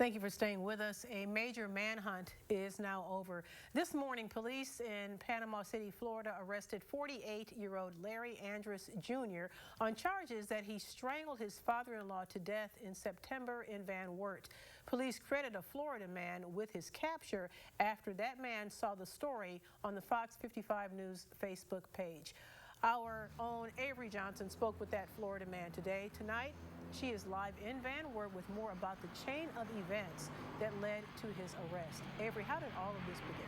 Thank you for staying with us. A major manhunt is now over. This morning, police in Panama City, Florida, arrested 48-year-old Larry Andrus Jr. on charges that he strangled his father-in-law to death in September in Wert. Police credit a Florida man with his capture after that man saw the story on the Fox 55 News Facebook page. Our own Avery Johnson spoke with that Florida man today. Tonight, she is live in Wert with more about the chain of events that led to his arrest. Avery, how did all of this begin?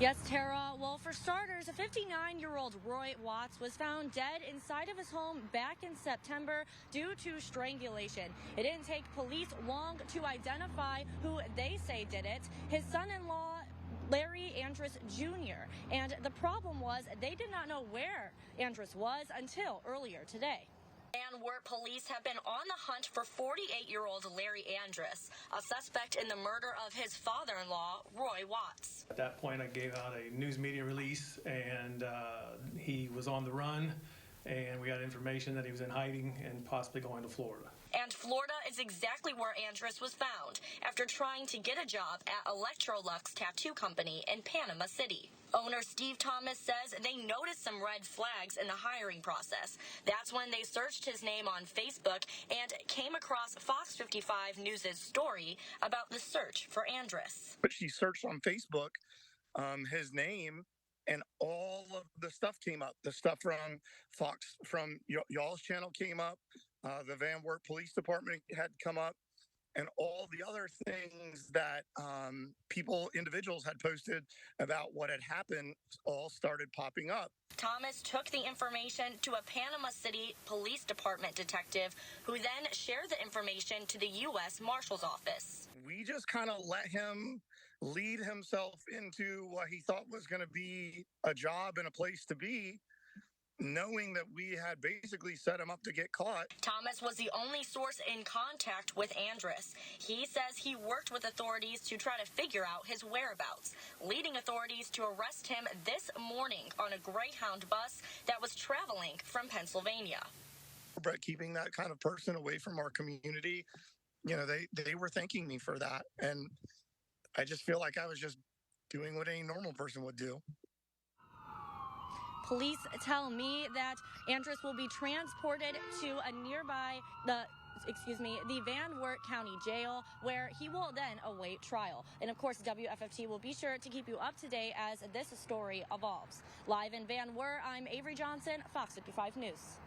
Yes, Tara. Well, for starters, a 59-year-old Roy Watts was found dead inside of his home back in September due to strangulation. It didn't take police long to identify who they say did it. His son-in-law, Larry Andrus Jr. And the problem was they did not know where Andrus was until earlier today. Wert police have been on the hunt for 48-year-old Larry Andrus, a suspect in the murder of his father-in-law, Roy Watts. At that point, I gave out a news media release, and he was on the run, and we got information that he was in hiding and possibly going to Florida. And Florida is exactly where Andrus was found after trying to get a job at Electrolux Tattoo Company in Panama City. Owner Steve Thomas says they noticed some red flags in the hiring process. That's when they searched his name on Facebook and came across Fox 55 News' story about the search for Andrus. But she searched on Facebook his name, and all of the stuff came up. The stuff from Fox, from y'all's channel came up. The Wert Police Department had come up. And all the other things that individuals had posted about what had happened all started popping up. Thomas took the information to a Panama City Police Department detective who then shared the information to the U.S. Marshals office. We just kind of let him lead himself into what he thought was going to be a job and a place to be, knowing that we had basically set him up to get caught. Thomas was the only source in contact with Andrus. He says he worked with authorities to try to figure out his whereabouts, leading authorities to arrest him this morning on a Greyhound bus that was traveling from Pennsylvania. But keeping that kind of person away from our community, you know, they were thanking me for that. And I just feel like I was just doing what any normal person would do. Police tell me that Andrus will be transported to a nearby, the Wert County Jail, where he will then await trial. And of course, WFFT will be sure to keep you up to date as this story evolves. Live in Wert, I'm Avery Johnson, Fox 55 News.